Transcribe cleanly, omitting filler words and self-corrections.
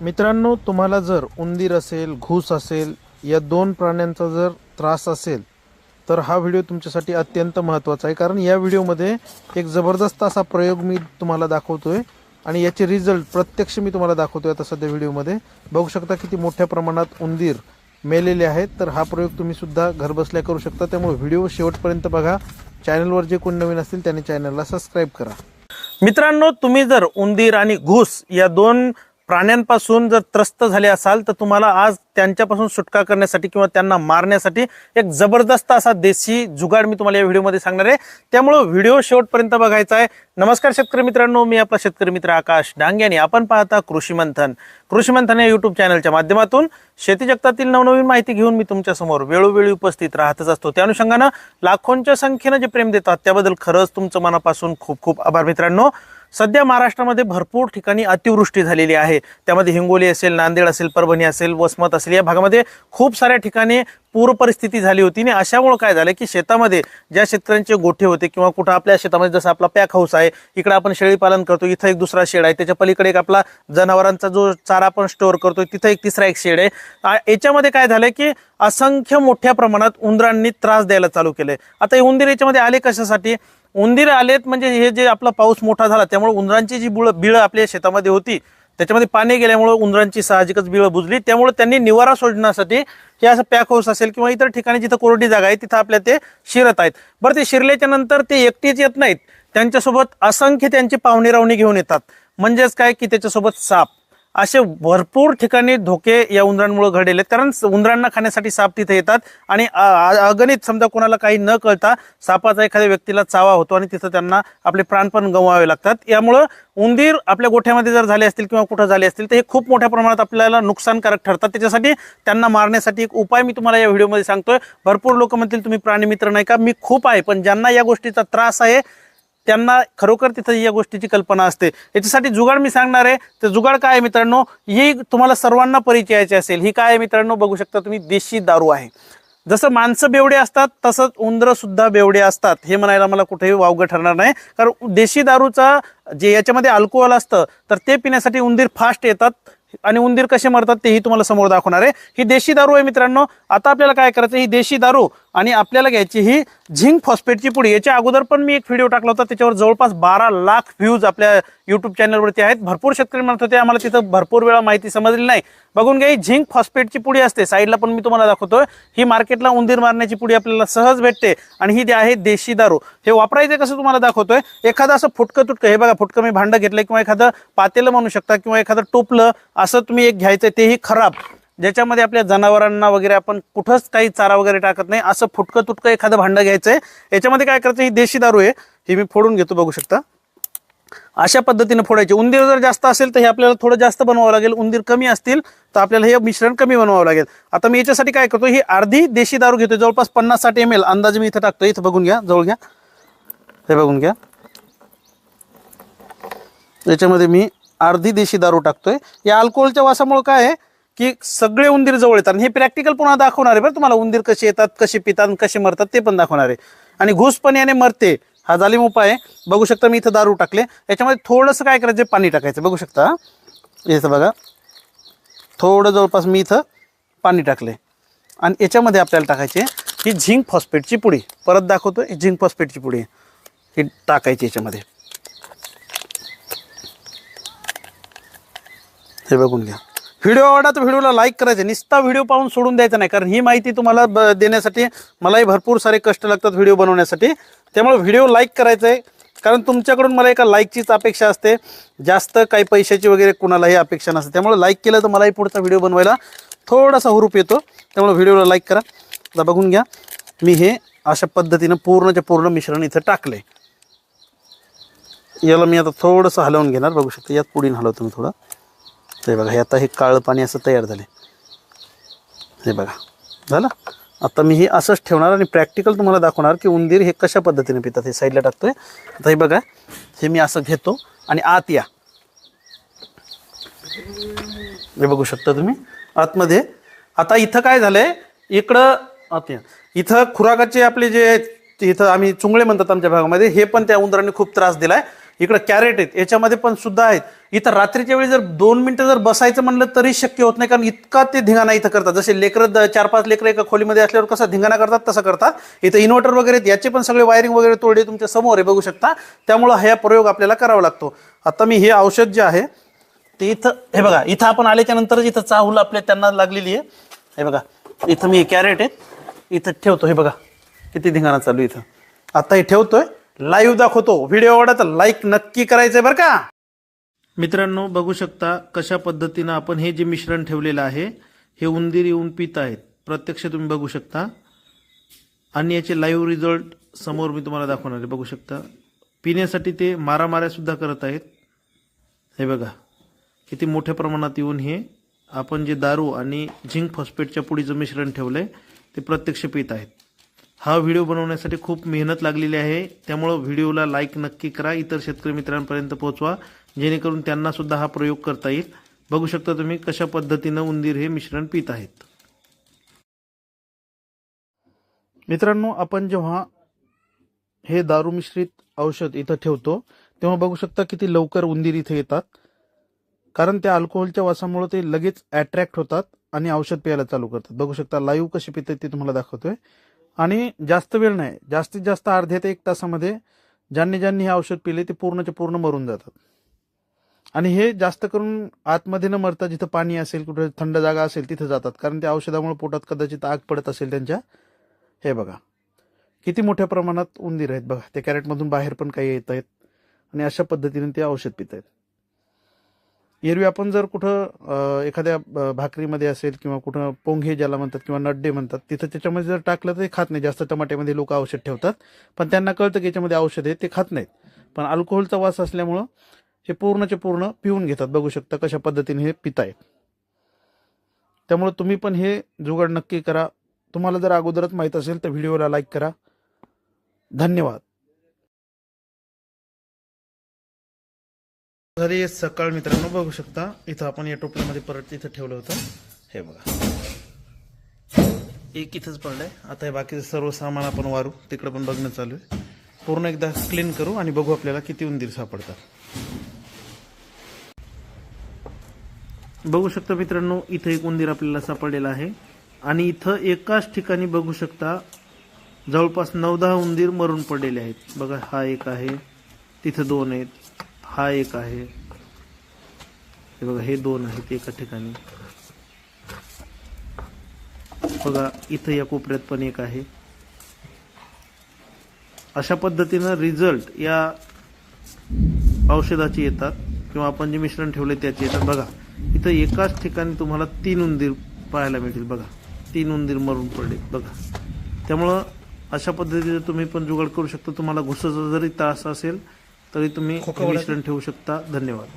मित्रांनो, तुम्हाला जर उंदीर असेल, घूस असेल या दोन प्राण्यांचा जर त्रास असेल तर हा व्हिडिओ तुमच्यासाठी अत्यंत महत्त्वाचा आहे. कारण या व्हिडिओमध्ये एक जबरदस्त असा प्रयोग मी तुम्हाला दाखवतोय आणि याचे रिझल्ट प्रत्यक्ष मी तुम्हाला दाखवतोय. आता सध्या व्हिडिओमध्ये बघू शकता किती मोठ्या प्रमाणात उंदीर मेलेले आहेत. तर हा प्रयोग तुम्ही सुद्धा घरबसल्या करू शकता. त्यामुळे व्हिडिओ शेवटपर्यंत बघा. चॅनलवर जे कोण नवीन असतील त्यांनी चॅनलला सबस्क्राईब करा. मित्रांनो, तुम्ही जर उंदीर आणि घूस या दोन प्राण्यांपासून जर त्रस्त झाले असाल तर तुम्हाला आज त्यांच्यापासून सुटका करण्यासाठी किंवा त्यांना मारण्यासाठी एक जबरदस्त असा देशी जुगाड मी तुम्हाला या व्हिडिओमध्ये सांगणार आहे. त्यामुळे व्हिडिओ शेवटपर्यंत बघायचा आहे. नमस्कार शेतकरी मित्रांनो, मी आपला शेतकरी मित्र आकाश डांगे आणि आपण पाहता कृषी मंथन या युट्यूब चॅनलच्या माध्यमातून शेती जगतातील नवनवीन माहिती घेऊन मी तुमच्या समोर वेळोवेळी उपस्थित राहतच असतो. त्या अनुषंगानं लाखोंच्या संख्येनं जे प्रेम देतात त्याबद्दल खरंच तुमचं मनापासून खूप खूप आभार. मित्रांनो, सध्या महाराष्ट्रामध्ये भरपूर ठिकाणी अतिवृष्टी झालेली आहे. त्यामध्ये हिंगोली असेल, नांदेड असेल, परभणी असेल, वसमत असेल या भागामध्ये खूप साऱ्या ठिकाणी पूर परिस्थिती झाली होती. आणि अशामुळे काय झालं की शेतामध्ये ज्या शेतकऱ्यांचे गोठे होते किंवा कुठं आपल्या शेतामध्ये जसं आपला पॅक हाऊस आहे, इकडे आपण शेळी पालन करतो, इथं एक दुसरा शेड आहे, त्याच्या पलीकडे एक आपला जनावरांचा जो चारा आपण स्टोअर करतो, तिथं एक तिसरा एक शेड आहे. याच्यामध्ये काय झालंय की असंख्य मोठ्या प्रमाणात उंदरांनी त्रास द्यायला चालू केलंय. आता हे उंदीर याच्यामध्ये आले कशासाठी? उंदीर आलेत म्हणजे हे जे आपला पाऊस मोठा झाला त्यामुळे उंदरांची जी बिळं आपल्या शेतामध्ये होती त्याच्यामध्ये पाणी गेल्यामुळे उंदरांची साहजिकच बिळं बुजली. त्यामुळे त्यांनी निवारा शोधण्यासाठी हे असं पॅक हाऊस असेल किंवा इतर ठिकाणी जिथं कोरडी जागा आहे तिथं आपल्या ते शिरत आहेत. बरं, ते शिरल्याच्या नंतर ते एकटेच येत नाहीत, त्यांच्यासोबत असंख्य त्यांची पाहुणे रावणी घेऊन येतात. म्हणजेच काय की त्याच्यासोबत साप, असे भरपूर ठिकाणी धोके या उंदरांमुळे घडले. कारण उंदरांना खाण्यासाठी साप तिथे येतात आणि अगणित समजा कोणाला काही न कळता सापाचा एखाद्या व्यक्तीला चावा होतो आणि तिथं त्यांना आपले प्राण पण गमवावे लागतात. यामुळं उंदीर आपल्या गोठ्यामध्ये जर झाले असतील किंवा कुठं झाले असतील तर हे खूप मोठ्या प्रमाणात आपल्याला नुकसानकारक ठरतात. त्याच्यासाठी त्यांना मारण्यासाठी एक उपाय मी तुम्हाला या व्हिडिओमध्ये सांगतोय. भरपूर लोक म्हणतील तुम्ही प्राणी मित्र नाही का? मी खूप आहे, पण ज्यांना या गोष्टीचा त्रास आहे त्यांना खरोखर तिथं या गोष्टीची कल्पना असते. याच्यासाठी जुगाड मी सांगणार आहे. तर जुगाड काय आहे मित्रांनो, ही तुम्हाला सर्वांना परिचयाची असेल. ही काय आहे मित्रांनो, बघू शकता तुम्ही, देशी दारू आहे. जसं माणसं बेवडे असतात तसंच उंदरं सुद्धा बेवडे असतात, हे म्हणायला मला कुठेही वावगं ठरणार नाही. कारण देशी दारूचा जे याच्यामध्ये अल्कोहोल असतं तर ते पिण्यासाठी उंदीर फास्ट येतात आणि उंदीर कसे मरतात तेही तुम्हाला समोर दाखवणार आहे. ही देशी दारू आहे मित्रांनो. आता आपल्याला काय करायचं, ही देशी दारू आणि आपल्याला घ्यायची ही झिंक फॉस्फेटची पुडी. याच्या अगोदर पण मी एक व्हिडिओ टाकला होता, त्याच्यावर जवळपास 12 लाख व्ह्यूज आपल्या युट्यूब चॅनलवरती आहेत. भरपूर शेतकरी म्हणत होते आम्हाला तिथं भरपूर वेळा माहिती समजली नाही. बघून घ्या, ही झिंक फॉस्फेटची पुडी असते. साईडला पण मी तुम्हाला दाखवतोय. ही मार्केटला उंदीर मारण्याची पुडी आपल्याला सहज भेटते आणि ही आहे देशी दारू. हे वापरायचं कसं तुम्हाला दाखवतोय. एखादं असं फुटकं तुटकं, हे बघा फुटकं मी भांडं घेतलंय किंवा एखादं पातेलं म्हणू शकता किंवा एखादं टोपलं असं तुम्ही एक घ्यायचं, तेही खराब, ज्याच्यामध्ये आपल्या जनावरांना वगैरे आपण कुठंच काही चारा वगैरे टाकत नाही, असं फुटकं तुटकं एखादं भांडं घ्यायचंय. याच्यामध्ये काय करायचं, ही देशी दारू आहे, ही मी फोडून घेतो, बघू शकता. अशा पद्धतीने फोडायचे. उंदीर जर जास्त असेल तर हे आपल्याला थोडं जास्त बनवावं लागेल, उंदीर कमी असतील तर आपल्याला हे मिश्रण कमी बनवावं लागेल. आता मी याच्यासाठी काय करतो, ही अर्धी देशी दारू घेतो, जवळपास 50-60 ml अंदाजे मी इथं टाकतो. इथं बघून घ्या, जवळ घ्या, हे बघून घ्या. याच्यामध्ये मी अर्धी देशी दारू टाकतोय. या अल्कोहोलच्या वासामुळे काय आहे की सगळे उंदीर जवळ येतात. हे प्रॅक्टिकल पुन्हा दाखवणार आहे बरं तुम्हाला, उंदीर कसे येतात, कसे पितात, कसे मरतात ते पण दाखवणार आहे. आणि घूस पण याने मरते, हा जालिम उपाय आहे. बघू शकता मी इथं दारू टाकले. याच्यामध्ये थोडंसं काय करायचं, पाणी टाकायचं. बघू शकता इथं बघा, थोडं जवळपास मी इथं पाणी टाकले आणि याच्यामध्ये आपल्याला टाकायची ही झिंक फॉस्फेटची पुडी. परत दाखवतो, ही झिंक फॉस्फेटची पुडी ही टाकायची याच्यामध्ये. हे बघून घ्या. व्हिडिओ आवडला तर व्हिडिओला लाईक करायचं, नुसता व्हिडिओ पाहून सोडून द्यायचा नाही. कारण ही माहिती तुम्हाला देण्यासाठी मलाही भरपूर सारे कष्ट लागतात व्हिडिओ बनवण्यासाठी. त्यामुळे व्हिडिओ लाईक करायचं आहे, कारण तुमच्याकडून मला एका लाईकचीच अपेक्षा असते, जास्त काही पैशाची वगैरे कुणालाही अपेक्षा नसते. त्यामुळे लाईक केलं तर मलाही पुढचा व्हिडिओ बनवायला थोडासा हुरूप येतो. त्यामुळे व्हिडिओला लाईक करा. आता बघून घ्या, मी हे अशा पद्धतीनं पूर्णच्या पूर्ण मिश्रण इथं टाकले. याला मी आता थोडंसं हलवून घेणार. बघू शकता, यात पुढीन हलवतो मी थोडं. हे बघा, हे आता हे काळं पाणी असं तयार झाले. हे बघा झालं. आता मी हे असंच ठेवणार आणि प्रॅक्टिकल तुम्हाला दाखवणार की उंदीर हे कशा पद्धतीने पितात. हे साईडला टाकतोय. आता हे बघा, हे मी असं घेतो आणि आत या. हे बघू शकता तुम्ही आतमध्ये. आता इथं काय झालंय, इकडं आत या. इथं खुराकाचे आपले जे इथं आम्ही चुंगळे म्हणतात आमच्या भागामध्ये, हे पण त्या उंदरांनी खूप त्रास दिलाय. इकडे कॅरेट आहेत, याच्यामध्ये पण सुद्धा आहेत. इथं रात्रीच्या वेळी जर 2 मिनिटं जर बसायचं म्हणलं तरी शक्य होत नाही, कारण इतका ते धिंगाणा इथं करतात. जसे लेकरं 4-5 लेकरं एका खोलीमध्ये असल्यावर कसा धिंगाणा करतात तसं करतात. इथं इन्व्हर्टर वगैरे याचे पण सगळे वायरिंग वगैरे तोडले तुमच्या समोर आहे, बघू शकता. त्यामुळं हा प्रयोग आपल्याला करावा लागतो. आता मी हे औषध जे आहे ते इथं, हे बघा, इथं आपण आल्याच्या नंतरच इथं चाहूल आपल्या त्यांना लागलेली आहे. हे बघा, इथं मी कॅरेट आहेत इथं ठेवतो. हे बघा किती धिंगाणा चालू इथं. आता हे ठेवतोय, लाईव्ह दाखवतो. व्हिडिओ आवडला तर लाईक नक्की करायचंय बरं का. मित्रांनो, बघू शकता कशा पद्धतीनं आपण हे जे मिश्रण ठेवलेलं आहे हे उंदीर येऊन पित आहेत. प्रत्यक्ष तुम्ही बघू शकता आणि याचे लाईव्ह रिझल्ट समोर मी तुम्हाला दाखवणार आहे. बघू शकता पिण्यासाठी ते मारामाऱ्या सुद्धा करत आहेत. हे बघा किती मोठ्या प्रमाणात येऊन हे आपण जे दारू आणि झिंक फॉस्फेटच्या पुडीचं मिश्रण ठेवलंय ते प्रत्यक्ष पित आहेत. हा व्हिडिओ बनवण्यासाठी खूप मेहनत लागलेली आहे, त्यामुळं व्हिडिओला लाईक नक्की करा, इतर शेतकरी मित्रांपर्यंत पोहोचवा, जेणेकरून त्यांना सुद्धा हा प्रयोग करता येईल. बघू शकता तुम्ही कशा पद्धतीनं उंदीर हे मिश्रण पित आहेत. मित्रांनो, आपण जेव्हा हे दारू मिश्रित औषध इथं ठेवतो तेव्हा बघू शकता किती लवकर उंदीर इथे येतात, कारण त्या अल्कोहोलच्या वासामुळे ते लगेच अट्रॅक्ट होतात आणि औषध प्यायला चालू करतात. बघू शकता लाईव्ह कशी पितात ते तुम्हाला दाखवतोय. आणि जास्त वेळ नाही, जास्तीत जास्त अर्ध्या ते 1 तासामध्ये ज्यांनी हे औषध पिले ते पूर्णचे पूर्ण मरून जातात. आणि हे जास्त करून आतमध्ये न मरता जिथं पाणी असेल, कुठे थंड जागा असेल तिथं जातात, कारण त्या औषधामुळे पोटात कदाचित आग पडत असेल त्यांच्या. हे बघा किती मोठ्या प्रमाणात उंदीर आहेत. बघा त्या कॅरेटमधून बाहेर पण काही येत आहेत आणि अशा पद्धतीने ते औषध पित आहेत. एरवी आपण जर कुठं एखाद्या भाकरीमध्ये असेल किंवा कुठं पोंगे ज्याला म्हणतात किंवा नड्डे म्हणतात, तिथं त्याच्यामध्ये जर टाकलं तर ते खात नाही. जास्त टमाट्यामध्ये लोक औषध ठेवतात, पण त्यांना कळतं की याच्यामध्ये औषध आहे, ते खात नाहीत. पण अल्कोहोलचा वास असल्यामुळं हे पूर्णचे पूर्ण पिऊन घेतात. बघू शकता कशा पद्धतीने हे पितायत. त्यामुळे तुम्ही पण हे जुगाड नक्की करा. तुम्हाला जर अगोदरच माहीत असेल तर व्हिडिओला लाईक करा. धन्यवाद. झाली सकाळ मित्रांनो, बघू शकता इथं आपण या टोपल्यामध्ये परत इथं ठेवलं होतं. हे बघा एक इथंच पडलंय. आता हे बाकीचं सर्व सामान आपण वारू, तिकडं पण बघणं चालू आहे. पूर्ण एकदा क्लीन करू आणि बघू आपल्याला किती उंदीर सापडतात. बघू शकता मित्रांनो, इथं एक उंदीर आपल्याला सापडलेला आहे आणि इथं एकाच ठिकाणी बघू शकता जवळपास 9-10 उंदीर मरून पडलेले आहेत. बघा हा एक आहे, तिथं 2 आहेत, हा एक आहे, हे बघा हे 2 आहेत एका ठिकाणी. बघा इथं या कोपऱ्यात पण एक आहे. अशा पद्धतीनं रिझल्ट या औषधाचे येतात किंवा आपण जे मिश्रण ठेवले त्याचे येतात. बघा इथं एकाच ठिकाणी तुम्हाला 3 उंदीर पाहायला मिळतील. बघा 3 उंदीर मरून पडले. बघा त्यामुळं अशा पद्धतीने तुम्ही पण जुगाड करू शकता. तुम्हाला घुसाचा जरी त्रास असेल तरी तुम्ही मिश्रण ठेवू शकता. धन्यवाद.